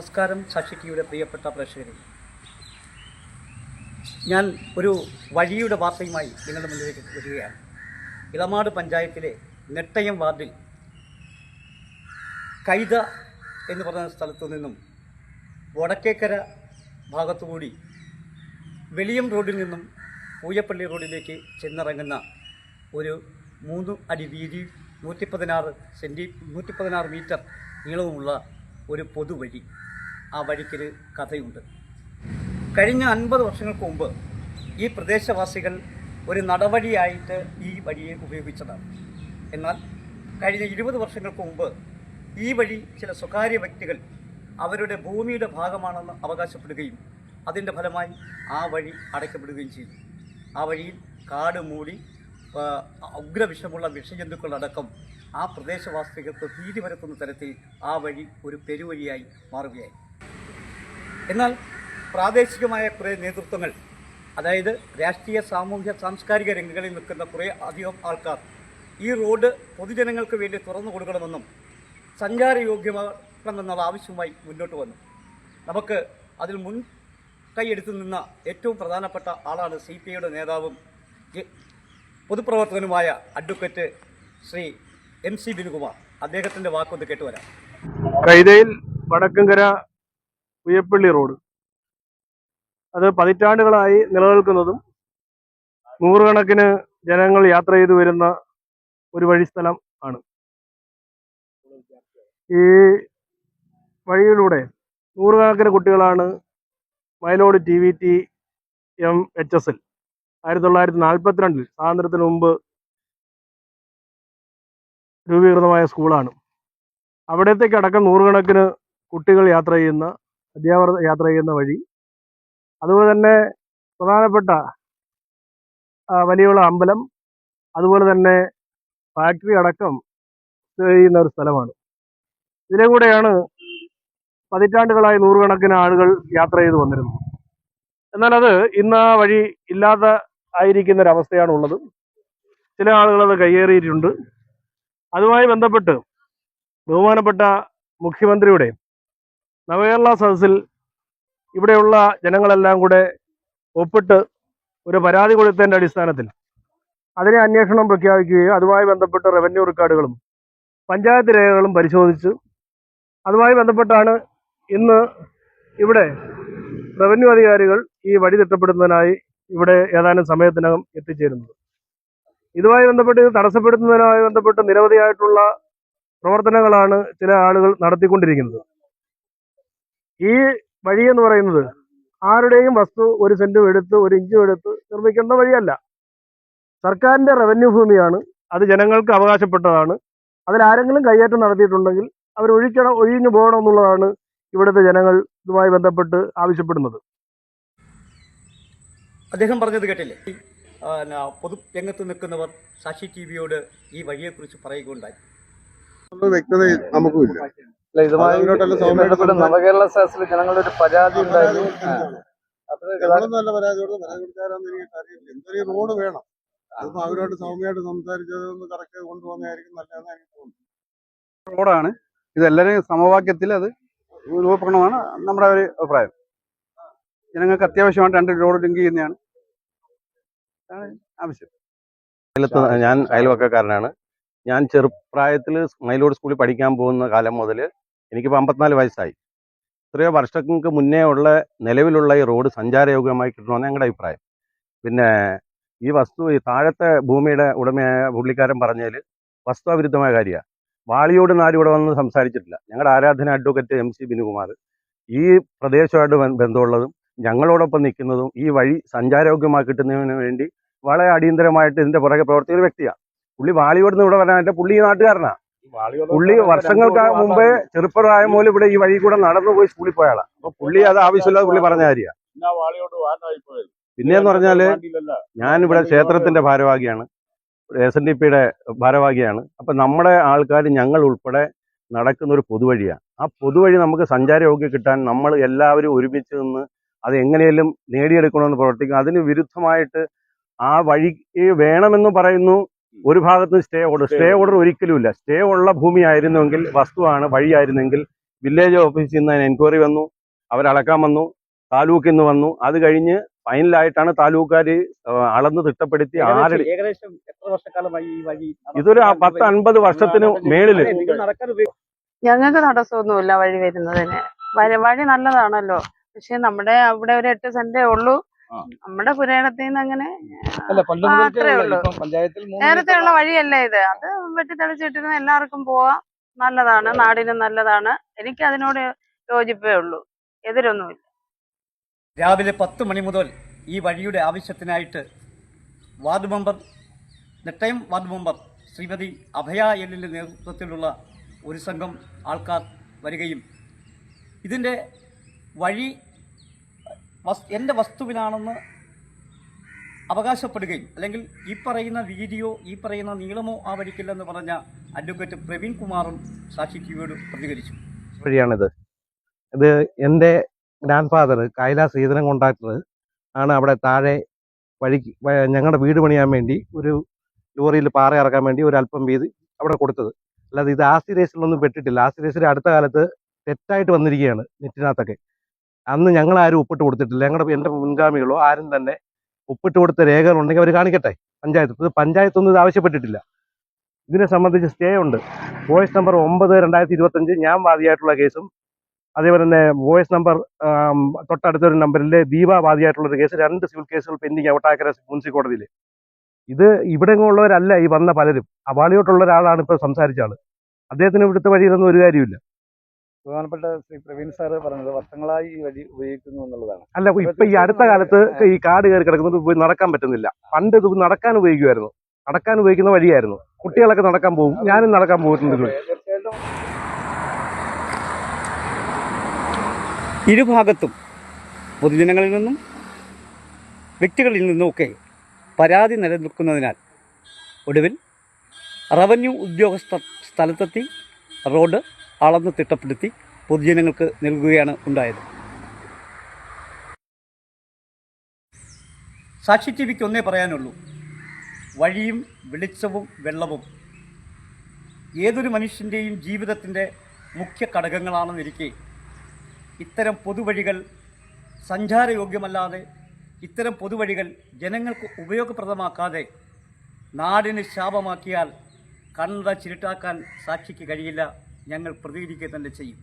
നമസ്കാരം സാക്ഷി ടിവിയുടെ പ്രിയപ്പെട്ട പ്രേക്ഷകരെ, ഞാൻ ഒരു വഴിയുടെ വാർത്തയുമായി നിങ്ങളുടെ മുന്നിലേക്ക് വരികയാണ്. ഇളമാട് പഞ്ചായത്തിലെ നെട്ടയം വാർഡിൽ കൈത എന്ന് പറയുന്ന സ്ഥലത്തു നിന്നും വടക്കേക്കര ഭാഗത്തുകൂടി വെളിയം റോഡിൽ നിന്നും പൂയപ്പള്ളി റോഡിലേക്ക് ചെന്നിറങ്ങുന്ന ഒരു 3 അടി വീതി 116 മീറ്റർ നീളവുമുള്ള ഒരു പൊതുവഴി. ആ വഴിക്കൊരു കഥയുണ്ട്. കഴിഞ്ഞ 50 വർഷങ്ങൾക്ക് മുമ്പ് ഈ പ്രദേശവാസികൾ ഒരു നടവഴിയായിട്ട് ഈ വഴിയെ ഉപയോഗിച്ചതാണ്. എന്നാൽ കഴിഞ്ഞ 20 വർഷങ്ങൾക്ക് മുമ്പ് ഈ വഴി ചില സ്വകാര്യ വ്യക്തികൾ അവരുടെ ഭൂമിയുടെ ഭാഗമാണെന്ന് അവകാശപ്പെടുകയും അതിൻ്റെ ഫലമായി ആ വഴി അടയ്ക്കപ്പെടുകയും ചെയ്തു. ആ വഴിയിൽ കാട് മൂടി ഉഗ്രവിഷമുള്ള വിഷജന്തുക്കളടക്കം ആ പ്രദേശവാസികൾക്ക് ഭീതി പരത്തുന്ന തരത്തിൽ ആ വഴി ഒരു പെരുവഴിയായി മാറുകയായി. എന്നാൽ പ്രാദേശികമായ കുറേ നേതൃത്വങ്ങൾ, അതായത് രാഷ്ട്രീയ, സാമൂഹ്യ, സാംസ്കാരിക രംഗങ്ങളിൽ നിൽക്കുന്ന കുറേ അധികം ആൾക്കാർ ഈ റോഡ് പൊതുജനങ്ങൾക്ക് വേണ്ടി തുറന്നു കൊടുക്കണമെന്നും സഞ്ചാരയോഗ്യമാക്കണമെന്നുള്ള ആവശ്യവുമായി മുന്നോട്ട് വന്നു. നമുക്ക് അതിൽ കൈയെടുത്തു നിന്ന ഏറ്റവും പ്രധാനപ്പെട്ട ആളാണ് CPIയുടെ നേതാവും പൊതുപ്രവർത്തകനുമായ അഡ്വക്കേറ്റ് ശ്രീ MC ബിനുകുമാർ. അദ്ദേഹത്തിൻ്റെ വാക്കൊന്ന് കേട്ടുവരാം. കൈതയിൽ വടക്കങ്കര പൂയപ്പള്ളി റോഡ് അത് പതിറ്റാണ്ടുകളായി നിലനിൽക്കുന്നതും നൂറുകണക്കിന് ജനങ്ങൾ യാത്ര ചെയ്തു വരുന്ന ഒരു വഴിസ്ഥലം ആണ്. ഈ വഴിയിലൂടെ നൂറുകണക്കിന് കുട്ടികളാണ് മൈലോട് TVT MHSL 1942 സ്വാതന്ത്ര്യത്തിന് മുമ്പ് രൂപീകൃതമായ സ്കൂളാണ്. അവിടത്തേക്ക് അടക്കം നൂറുകണക്കിന് കുട്ടികൾ യാത്ര ചെയ്യുന്ന, അധ്യാപകർ യാത്ര ചെയ്യുന്ന വഴി. അതുപോലെ തന്നെ പ്രധാനപ്പെട്ട വലിയുള്ള അമ്പലം, അതുപോലെ തന്നെ ഫാക്ടറി അടക്കം ചെയ്യുന്ന ഒരു സ്ഥലമാണ്. ഇതിലെ കൂടെയാണ് പതിറ്റാണ്ടുകളായി നൂറുകണക്കിന് ആളുകൾ യാത്ര ചെയ്തു വന്നിരുന്നത്. എന്നാൽ അത് ഇന്ന് ആ വഴി ഇല്ലാതെ ആയിരിക്കുന്ന ഒരവസ്ഥയാണ് ഉള്ളത്. ചില ആളുകൾ അത് കയ്യേറിയിട്ടുണ്ട്. അതുമായി ബന്ധപ്പെട്ട് ബഹുമാനപ്പെട്ട മുഖ്യമന്ത്രിയുടെ നവകേരള സദസ്സിൽ ഇവിടെയുള്ള ജനങ്ങളെല്ലാം കൂടെ ഒപ്പിട്ട് ഒരു പരാതി കൊടുത്തതിൻ്റെ അടിസ്ഥാനത്തിൽ അതിനെ അന്വേഷണം പ്രഖ്യാപിക്കുകയും അതുമായി ബന്ധപ്പെട്ട് റവന്യൂ റെക്കോർഡുകളും പഞ്ചായത്ത് രേഖകളും പരിശോധിച്ച് അതുമായി ബന്ധപ്പെട്ടാണ് ഇന്ന് ഇവിടെ റവന്യൂ അധികാരികൾ ഈ വഴി തിട്ടപ്പെടുന്നതിനായി ഇവിടെ ഏതാനും സമയത്തിനകം എത്തിച്ചേരുന്നത്. ഇതുമായി ബന്ധപ്പെട്ട് ഇത് തടസ്സപ്പെടുത്തുന്നതിനുമായി ബന്ധപ്പെട്ട് നിരവധിയായിട്ടുള്ള പ്രവർത്തനങ്ങളാണ് ചില ആളുകൾ നടത്തിക്കൊണ്ടിരിക്കുന്നത്. ഈ വഴി എന്ന് പറയുന്നത് ആരുടെയും വസ്തു 1 സെന്റും എടുത്ത് 1 ഇഞ്ചും എടുത്ത് നിർമ്മിക്കുന്ന വഴിയല്ല. സർക്കാരിന്റെ റവന്യൂ ഭൂമിയാണ്. അത് ജനങ്ങൾക്ക് അവകാശപ്പെട്ടതാണ്. അതിലാരെങ്കിലും കയ്യേറ്റം നടത്തിയിട്ടുണ്ടെങ്കിൽ അവർ ഒഴിഞ്ഞു പോകണം എന്നുള്ളതാണ് ഇവിടുത്തെ ജനങ്ങൾ ഇതുമായി ബന്ധപ്പെട്ട് ആവശ്യപ്പെടുന്നത്. അദ്ദേഹം പറഞ്ഞത് കേട്ടില്ലേ? പൊതുരംഗത്ത് നിൽക്കുന്നവർ സാക്ഷി TVയോട് ഈ വഴിയെക്കുറിച്ച് പറയുകയുണ്ടായി. വ്യക്തത നമുക്കുമില്ല. നവകേരള സദസ്സിൽ ജനങ്ങളുടെ ഒരു പരാതി ഉണ്ടായിരുന്നു. നല്ല പരാതി കൊടുക്കാരാന്ന് എനിക്ക് അറിയില്ല. എന്തൊരു റോഡ് വേണം, അതിപ്പോ അവരോട് സൗമ്യമായിട്ട് സംസാരിച്ചതൊന്ന് കറക്റ്റ് കൊണ്ടുപോകുന്നതായിരിക്കും നല്ലതെന്ന് എനിക്ക് തോന്നുന്നു. റോഡാണ് ഇതെല്ലാവരും സമവാക്യത്തിൽ അത് രൂപപ്പെടണമെന്നാണ് നമ്മുടെ ഒരു അഭിപ്രായം. ജനങ്ങൾക്ക് അത്യാവശ്യമായിട്ട് 2 റോഡ് ലിങ്ക് ചെയ്യുന്നതാണ് ആവശ്യം. ഞാൻ അയൽവക്കക്കാരനാണ്. ഞാൻ ചെറുപ്രായത്തിൽ മൈലോട് സ്കൂളിൽ പഠിക്കാൻ പോകുന്ന കാലം മുതൽ എനിക്കിപ്പോൾ 54 വയസ്സായി. എത്രയോ വർഷങ്ങൾക്ക് മുന്നേ ഉള്ള നിലവിലുള്ള ഈ റോഡ് സഞ്ചാരയോഗ്യമായി കിട്ടണമെന്ന് ഞങ്ങളുടെ അഭിപ്രായം. പിന്നെ ഈ വസ്തു ഈ താഴത്തെ ഭൂമിയുടെ ഉടമയായ പുള്ളിക്കാരൻ പറഞ്ഞതിൽ വസ്തുവിരുദ്ധമായ കാര്യമാണ്. വാളിയോട് നാട് ഇവിടെ വന്ന് സംസാരിച്ചിട്ടില്ല. ഞങ്ങളുടെ ആരാധന അഡ്വക്കേറ്റ് MC ബിനുകുമാർ ഈ പ്രദേശമായിട്ട് ബന്ധമുള്ളതും ഞങ്ങളോടൊപ്പം നിൽക്കുന്നതും ഈ വഴി സഞ്ചാരയോഗ്യമായി കിട്ടുന്നതിന് വേണ്ടി വളരെ അടിയന്തരമായിട്ട് ഇതിന്റെ പുറകെ പ്രവർത്തിക്കുന്ന ഒരു വ്യക്തിയാണ്. പുള്ളി വാളിയോട് നിന്ന് ഇവിടെ വരാനായിട്ട് പുള്ളി ഈ നാട്ടുകാരനാണ്. പുള്ളി വർഷങ്ങൾക്ക് മുമ്പേ ചെറുപ്പപ്രായം പോലും ഇവിടെ ഈ വഴി കൂടെ നടന്നു പോയി സ്കൂളിൽ പോയാളാണ്. അപ്പൊ പുള്ളി അത് ആവശ്യമില്ലാതെ പുള്ളി പറഞ്ഞ കാര്യമാണ്. പിന്നെയെന്ന് പറഞ്ഞാല് ഞാനിവിടെ ക്ഷേത്രത്തിന്റെ ഭാരവാഹിയാണ്, SNDPയുടെ ഭാരവാഹിയാണ്. അപ്പൊ നമ്മുടെ ആൾക്കാർ ഞങ്ങൾ ഉൾപ്പെടെ നടക്കുന്ന ഒരു പൊതുവഴിയാണ്. ആ പൊതുവഴി നമുക്ക് സഞ്ചാരയോഗ്യം കിട്ടാൻ നമ്മൾ എല്ലാവരും ഒരുമിച്ച് നിന്ന് അത് എങ്ങനെയും നേടിയെടുക്കണമെന്ന് പ്രവർത്തിക്കും. അതിന് വിരുദ്ധമായിട്ട് ആ വഴി വേണമെന്ന് പറയുന്നു. ഒരു ഭാഗത്ത് സ്റ്റേ ഓർഡർ ഒരിക്കലുമില്ല. സ്റ്റേ ഉള്ള ഭൂമിയായിരുന്നുവെങ്കിൽ, വസ്തുവാണ്, വഴിയായിരുന്നെങ്കിൽ വില്ലേജ് ഓഫീസിൽ നിന്ന് അതിന് എൻക്വയറി വന്നു, അവരളക്കാൻ വന്നു, താലൂക്കിൽ നിന്ന് വന്നു. അത് കഴിഞ്ഞ് ഫൈനലായിട്ടാണ് താലൂക്കുകാർ അളന്ന് തിട്ടപ്പെടുത്തി ആരടി. ഏകദേശം എത്ര വർഷക്കാലമായി ഈ വഴി ഇതൊരു 10-50 വർഷത്തിന് മേളില്. നടക്കാൻ ഉപയോഗം ഞങ്ങൾക്ക് തടസ്സമൊന്നുമില്ല വഴി വരുന്നതിന്. വഴി നല്ലതാണല്ലോ. പക്ഷെ നമ്മുടെ അവിടെ ഒരു 8 സെന്റേ ഉള്ളൂ. നമ്മുടെ പുരയിടത്തിൽ നിന്ന് അങ്ങനെ അല്ല പണ്ട് മാത്രമേ ഉള്ളൂ. പഞ്ചായത്തിൽ നേരത്തെ ഉള്ള വഴിയല്ലേ ഇത്. അത് വെട്ടിത്തെളിച്ചിട്ടിരുന്ന എല്ലാവർക്കും പോവാം. നല്ലതാണ്, നാടിനും നല്ലതാണ്. എനിക്ക് അതിനോട് യോജിപ്പേ ഉള്ളൂ, എതിരൊന്നുമില്ല. രാവിലെ 10 മണി മുതൽ ഈ വഴിയുടെ ആവശ്യത്തിനായിട്ട് ward member Nettayam ward member Shrimati Abhaya എല്ലിൻ്റെ നേതൃത്വത്തിലുള്ള ഒരു സംഘം ആൾക്കാർ വരികയും ഇതിൻ്റെ വഴി എൻ്റെ വസ്തുവിനാണെന്ന് അവകാശപ്പെടുകയും അല്ലെങ്കിൽ ഈ പറയുന്ന വീതിയോ ഈ പറയുന്ന നീളമോ ആ വഴിക്കില്ലെന്ന് പറഞ്ഞ അഡ്വക്കേറ്റ് പ്രവീൺ കുമാറും സാക്ഷി ടിവിയോട് പ്രതികരിച്ചു. വഴിയാണിത്. ഇത് എൻ്റെ ഗ്രാൻഡ് ഫാദർ കൈലാ ശ്രീധരൻ കോൺട്രാക്ടർ ആണ് അവിടെ താഴെ വഴിക്ക് ഞങ്ങളുടെ വീട് പണിയാൻ വേണ്ടി ഒരു ലോറിയിൽ പാറ ഇറക്കാൻ വേണ്ടി ഒരു അല്പം വീതി അവിടെ കൊടുത്തത്. അല്ലാതെ ഇത് ആസ്തി രജിസ്റ്ററിലൊന്നും പെട്ടിട്ടില്ല. ആസ്തി രജിസ്റ്റർ അടുത്ത കാലത്ത് തെറ്റായിട്ട് വന്നിരിക്കുകയാണ് നെറ്റിനകത്തൊക്കെ. അന്ന് ഞങ്ങളാരും ഒപ്പിട്ട് കൊടുത്തിട്ടില്ല. എൻ്റെ മുൻഗാമികളോ ആരും തന്നെ ഒപ്പിട്ട് കൊടുത്ത രേഖകളുണ്ടെങ്കിൽ അവർ കാണിക്കട്ടെ. പഞ്ചായത്തൊന്നും ഇത് ആവശ്യപ്പെട്ടിട്ടില്ല. ഇതിനെ സംബന്ധിച്ച് സ്റ്റേ ഉണ്ട്. വോയിസ് നമ്പർ 9/2025 ഞാൻ വാദിയായിട്ടുള്ള കേസും അതേപോലെ തന്നെ വോയിസ് നമ്പർ തൊട്ടടുത്തൊരു നമ്പറിൽ ദീപ വാദിയായിട്ടുള്ളൊരു കേസ്, 2 സിവിൽ കേസുകൾ പെൻഡിങ് ഒട്ടാക്കര മുനിസിപ്പൽ കോടതിയിൽ. ഇത് ഇവിടെ ഉള്ളവരല്ല ഈ വന്ന പലരും. അപാളിയോട്ടുള്ള ഒരാളാണ് ഇപ്പോൾ സംസാരിച്ച ആള്. അദ്ദേഹത്തിന് ഇവിടുത്തെ വഴിയിലൊന്നും ഒരു കാര്യമില്ല. ബഹുമാനപ്പെട്ട ശ്രീ പ്രവീൺ സാറ് പറഞ്ഞത് വർഷങ്ങളായി ഈ വഴി ഉപയോഗിക്കുന്നു എന്നുള്ളതാണ്. അല്ല, ഇപ്പൊ ഈ അടുത്ത കാലത്ത് ഈ കാട് കയറി കിടക്കുന്നത് പോയി നടക്കാൻ പറ്റുന്നില്ല. പണ്ട് ഇത് നടക്കാൻ ഉപയോഗിക്കുമായിരുന്നു. നടക്കാൻ ഉപയോഗിക്കുന്ന വഴിയായിരുന്നു. കുട്ടികളൊക്കെ നടക്കാൻ പോകും. ഞാനും നടക്കാൻ പോയിട്ടുണ്ട്. തീർച്ചയായിട്ടും ഇരുഭാഗത്തും പൊതുജനങ്ങളിൽ നിന്നും വ്യക്തികളിൽ നിന്നുമൊക്കെ പരാതി നിലനിൽക്കുന്നതിനാൽ ഒടുവിൽ റവന്യൂ ഉദ്യോഗസ്ഥർ സ്ഥലത്തെത്തി റോഡ് അളന്ന് തിട്ടപ്പെടുത്തി പൊതുജനങ്ങൾക്ക് നൽകുകയാണ് ഉണ്ടായത്. സാക്ഷി ടി വിക്ക് ഒന്നേ പറയാനുള്ളൂ, വഴിയും വെളിച്ചവും വെള്ളവും ഏതൊരു മനുഷ്യൻ്റെയും ജീവിതത്തിൻ്റെ മുഖ്യ ഘടകങ്ങളാണെന്നിരിക്കെ ഇത്തരം പൊതുവഴികൾ സഞ്ചാരയോഗ്യമല്ലാതെ ഇത്തരം പൊതുവഴികൾ ജനങ്ങൾക്ക് ഉപയോഗപ്രദമാക്കാതെ നാടിന് ശാപമാക്കിയാൽ കണ്ണട ചിരുട്ടാക്കാൻ സാക്ഷിക്ക് കഴിയില്ല. ഞങ്ങൾ പ്രതികരിക്കുക തന്നെ ചെയ്യും.